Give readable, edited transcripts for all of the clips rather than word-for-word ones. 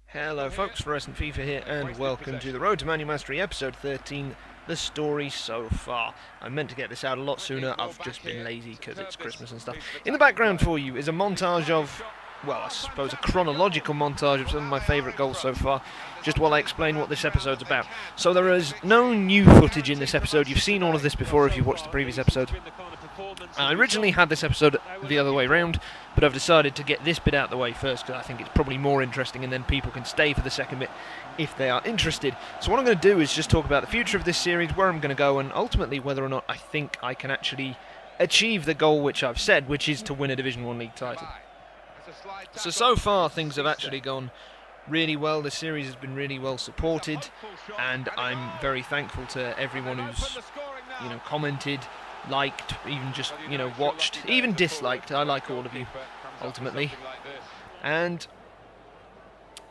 Hello folks, Fluorescent FIFA here, and welcome to the Road to Manual Mastery episode 13, the story so far. I meant to get this out a lot sooner, I've just been lazy because it's Christmas and stuff. In the background for you is a montage of, well, I suppose a chronological montage of some of my favourite goals so far, just while I explain what this episode's about. So there is no new footage in this episode. You've seen all of this before if you've watched the previous episode. I originally had this episode the other way round, but I've decided to get this bit out of the way first because I think it's probably more interesting, and then people can stay for the second bit if they are interested. So what I'm going to do is just talk about the future of this series, where I'm going to go, and ultimately whether or not I think I can actually achieve the goal which I've said, which is to win a Division 1 league title. So far things have actually gone really well. The series has been really well supported, and I'm very thankful to everyone who's, commented, liked, even just, watched, even disliked. I like all of you, ultimately. And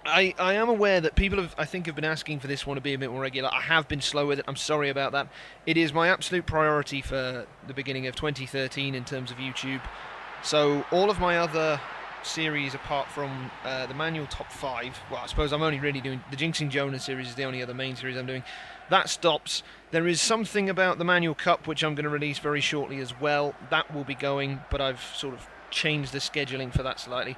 I am aware that people have been asking for this one to be a bit more regular. I have been slow with it, I'm sorry about that. It is my absolute priority for the beginning of 2013 in terms of YouTube. So all of my other series, apart from the manual top 5, well, I suppose I'm only really doing the Jinxing Jonah series, is the only other main series I'm doing. That stops. There is something about the Manual Cup which I'm going to release very shortly as well. That will be going, but I've sort of changed the scheduling for that slightly.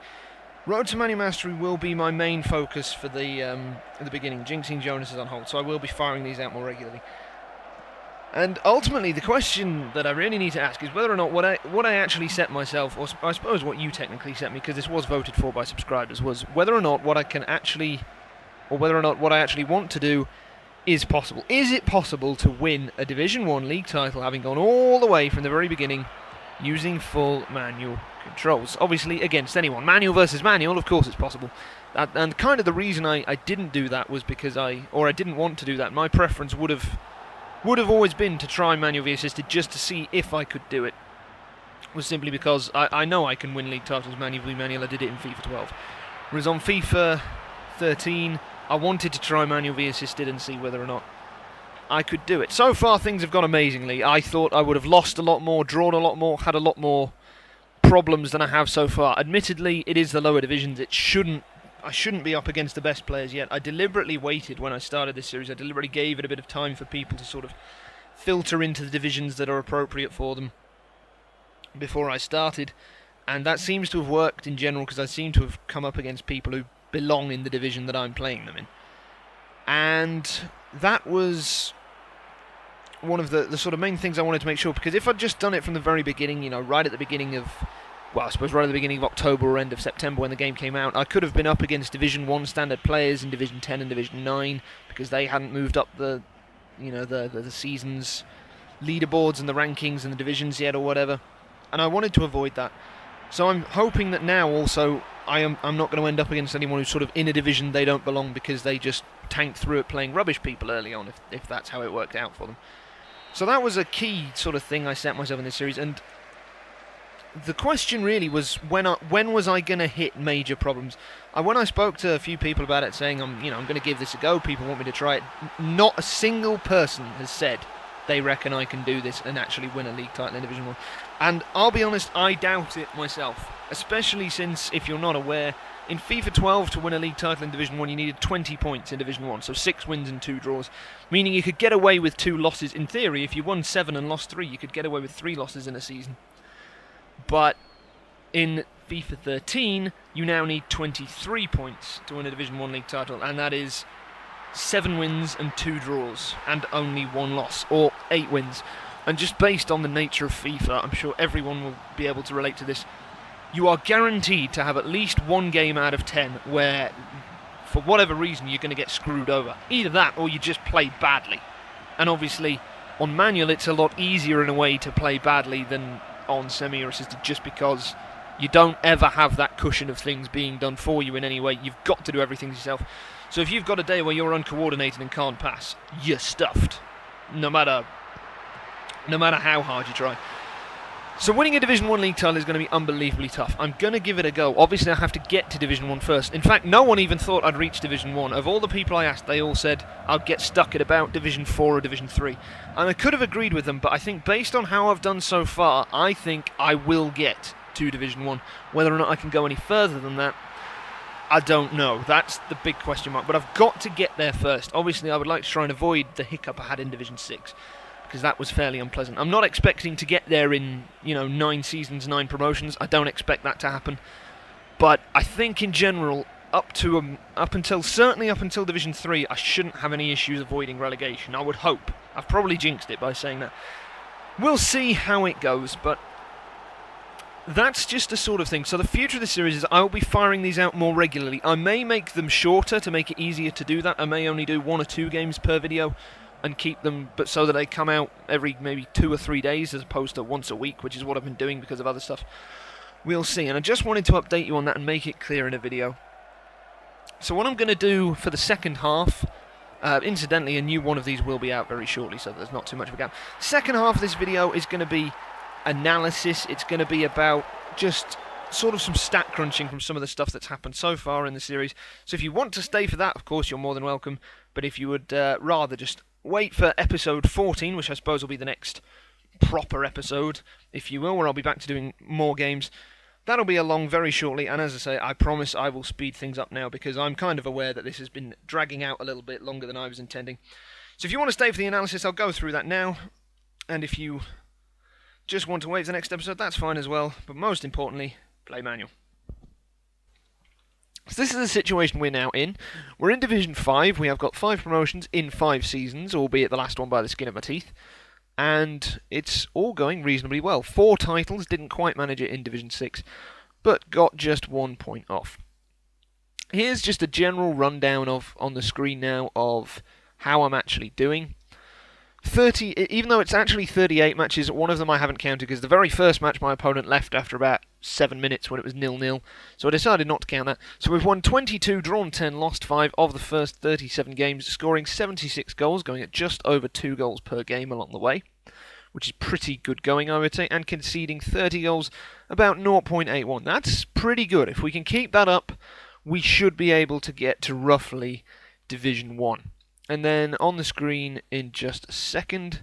Road to Manual Mastery will be my main focus for the beginning. Jinxing Jonas is on hold, so I will be firing these out more regularly. And ultimately, the question that I really need to ask is whether or not what I actually set myself, or I suppose what you technically set me, because this was voted for by subscribers, was whether or not what I can actually, or whether or not what I actually want to do is possible. Is it possible to win a Division 1 league title having gone all the way from the very beginning using full manual controls? Obviously against anyone. Manual versus manual, of course it's possible. And kind of the reason I didn't do that was because I didn't want to do that. My preference would have always been to try manual v assisted just to see if I could do it. Was simply because I know I can win league titles manual v manual. I did it in FIFA 12. Whereas on FIFA 13, I wanted to try manual v assisted and see whether or not I could do it. So far things have gone amazingly. I thought I would have lost a lot more, drawn a lot more, had a lot more problems than I have so far. Admittedly, it is the lower divisions. I shouldn't be up against the best players yet. I deliberately waited when I started this series. I deliberately gave it a bit of time for people to sort of filter into the divisions that are appropriate for them before I started. And that seems to have worked in general, because I seem to have come up against people who belong in the division that I'm playing them in. And that was one of the sort of main things I wanted to make sure, because if I'd just done it from the very beginning, right at the beginning of, well, I suppose right at the beginning of October or end of September when the game came out, I could have been up against Division 1 standard players in Division 10 and Division 9, because they hadn't moved up the season's leaderboards and the rankings and the divisions yet or whatever. And I wanted to avoid that. So I'm hoping that now also I'm not going to end up against anyone who's sort of in a division they don't belong because they just tanked through it playing rubbish people early on, if that's how it worked out for them. So that was a key sort of thing I set myself in this series, and the question really was when was I going to hit major problems? When I spoke to a few people about it, saying I'm going to give this a go, people want me to try it, not a single person has said they reckon I can do this and actually win a league title in Division 1. And I'll be honest, I doubt it myself, especially since, if you're not aware, in FIFA 12 to win a league title in Division 1 you needed 20 points in Division 1, so 6 wins and 2 draws, meaning you could get away with 2 losses. In theory, if you won 7 and lost 3, you could get away with 3 losses in a season. But in FIFA 13, you now need 23 points to win a Division 1 league title, and that is 7 wins and 2 draws, and only 1 loss, or 8 wins. And just based on the nature of FIFA, I'm sure everyone will be able to relate to this, you are guaranteed to have at least 1 game out of 10 where, for whatever reason, you're going to get screwed over. Either that, or you just play badly. And obviously, on manual, it's a lot easier in a way to play badly than on semi or assisted, just because you don't ever have that cushion of things being done for you in any way. You've got to do everything yourself. So if you've got a day where you're uncoordinated and can't pass, you're stuffed, no matter how hard you try. So winning a Division 1 league title is going to be unbelievably tough. I'm going to give it a go. Obviously I have to get to Division 1 first. In fact, no one even thought I'd reach Division 1. Of all the people I asked, they all said I'd get stuck at about Division 4 or Division 3. And I could have agreed with them, but I think based on how I've done so far, I think I will get to Division 1. Whether or not I can go any further than that, I don't know. That's the big question mark. But I've got to get there first. Obviously, I would like to try and avoid the hiccup I had in Division 6, because that was fairly unpleasant. I'm not expecting to get there in, 9 seasons, 9 promotions. I don't expect that to happen. But I think in general, certainly up until Division 3, I shouldn't have any issues avoiding relegation. I would hope. I've probably jinxed it by saying that. We'll see how it goes, but that's just the sort of thing. So the future of the series is I will be firing these out more regularly. I may make them shorter to make it easier to do that. I may only do 1 or 2 games per video and keep them, but so that they come out every maybe 2 or 3 days as opposed to once a week, which is what I've been doing because of other stuff. We'll see, and I just wanted to update you on that and make it clear in a video. So what I'm going to do for the second half, incidentally, a new one of these will be out very shortly, so there's not too much of a gap. Second half of this video is going to be analysis. It's going to be about just sort of some stat crunching from some of the stuff that's happened so far in the series. So if you want to stay for that, of course, you're more than welcome. But if you would rather just wait for episode 14, which I suppose will be the next proper episode, if you will, where I'll be back to doing more games. That'll be along very shortly, and as I say, I promise I will speed things up now, because I'm kind of aware that this has been dragging out a little bit longer than I was intending. So if you want to stay for the analysis, I'll go through that now, and if you just want to wait for the next episode, that's fine as well, but most importantly, play manual. So this is the situation we're now in. We're in Division 5, we have got 5 promotions in 5 seasons, albeit the last one by the skin of my teeth. And it's all going reasonably well. 4 titles, didn't quite manage it in Division 6, but got just 1 point off. Here's just a general rundown on the screen now of how I'm actually doing. Even though it's actually 38 matches, one of them I haven't counted because the very first match my opponent left after about 7 minutes when it was 0-0, so I decided not to count that. So we've won 22, drawn 10, lost 5 of the first 37 games, scoring 76 goals, going at just over 2 goals per game along the way, which is pretty good going, I would say, and conceding 30 goals, about 0.81. That's pretty good. If we can keep that up, we should be able to get to roughly Division 1. And then on the screen in just a second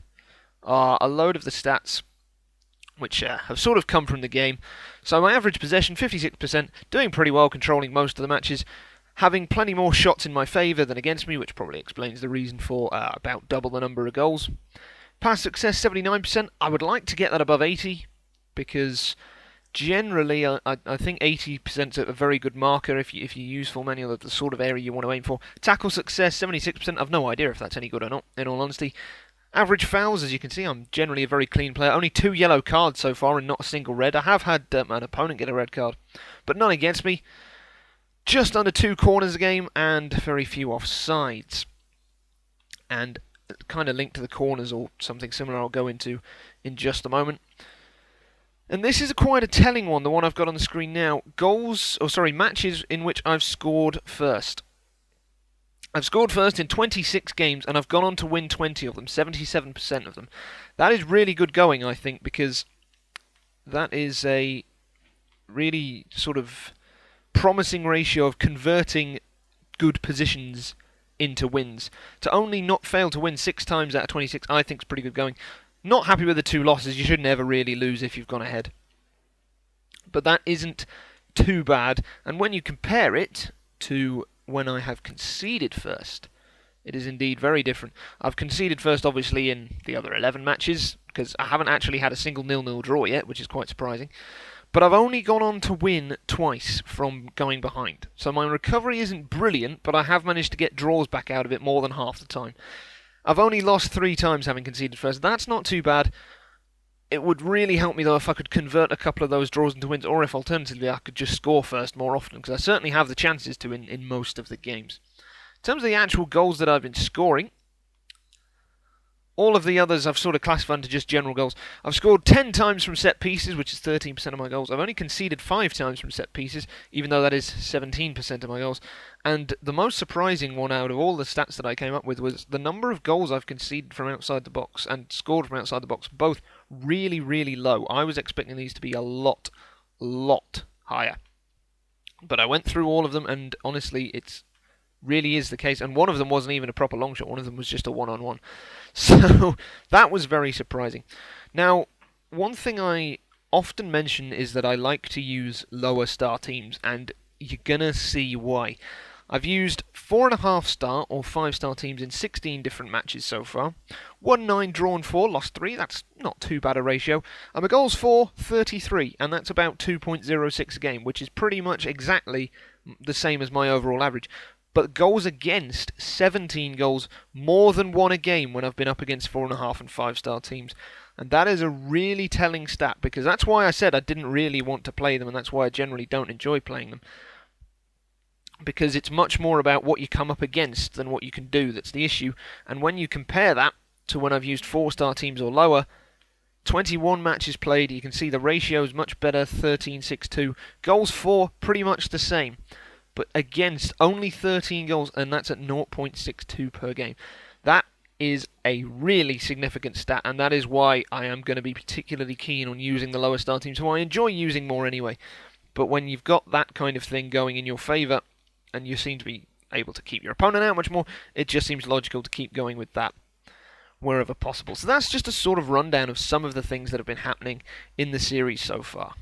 are a load of the stats which have sort of come from the game. So my average possession, 56%, doing pretty well, controlling most of the matches, having plenty more shots in my favour than against me, which probably explains the reason for about double the number of goals. Pass success, 79%. I would like to get that above 80, because generally I think 80% is a very good marker if you use full manual, the sort of area you want to aim for. Tackle success, 76%. I've no idea if that's any good or not, in all honesty. Average fouls, as you can see, I'm generally a very clean player. Only 2 yellow cards so far and not a single red. I have had an opponent get a red card, but none against me. Just under 2 corners a game and very few offsides. And kind of linked to the corners or something similar I'll go into in just a moment. And this is quite a telling one, the one I've got on the screen now. Matches in which I've scored first. I've scored first in 26 games, and I've gone on to win 20 of them, 77% of them. That is really good going, I think, because that is a really sort of promising ratio of converting good positions into wins. To only not fail to win 6 times out of 26, I think is pretty good going. Not happy with the 2 losses. You should never really lose if you've gone ahead. But that isn't too bad, and when you compare it to when I have conceded first, it is indeed very different. I've conceded first, obviously, in the other 11 matches, because I haven't actually had a single 0-0 draw yet, which is quite surprising. But I've only gone on to win twice from going behind. So my recovery isn't brilliant, but I have managed to get draws back out of it more than half the time. I've only lost 3 times having conceded first. That's not too bad. It would really help me, though, if I could convert a couple of those draws into wins, or if alternatively I could just score first more often, because I certainly have the chances to in most of the games. In terms of the actual goals that I've been scoring, all of the others I've sort of classified into just general goals. I've scored 10 times from set pieces, which is 13% of my goals. I've only conceded 5 times from set pieces, even though that is 17% of my goals. And the most surprising one out of all the stats that I came up with was the number of goals I've conceded from outside the box and scored from outside the box, both really, really low. I was expecting these to be a lot higher. But I went through all of them, and honestly, it's really is the case, and one of them wasn't even a proper long shot, one of them was just a one-on-one. So that was very surprising. Now, one thing I often mention is that I like to use lower star teams, and you're gonna see why. I've used 4.5 star or 5-star teams in 16 different matches so far. Won 9, drawn 4, lost 3, that's not too bad a ratio. And my goals for 33, and that's about 2.06 a game, which is pretty much exactly the same as my overall average. But goals against, 17 goals, more than one a game when I've been up against 4.5 and 5-star teams. And that is a really telling stat, because that's why I said I didn't really want to play them, and that's why I generally don't enjoy playing them. Because it's much more about what you come up against than what you can do that's the issue. And when you compare that to when I've used 4-star teams or lower, 21 matches played, you can see the ratio is much better, 13-6-2. Goals for, pretty much the same. But against, only 13 goals, and that's at 0.62 per game. That is a really significant stat, and that is why I am going to be particularly keen on using the lower star teams, who I enjoy using more anyway. But when you've got that kind of thing going in your favour, and you seem to be able to keep your opponent out much more, it just seems logical to keep going with that wherever possible. So that's just a sort of rundown of some of the things that have been happening in the series so far.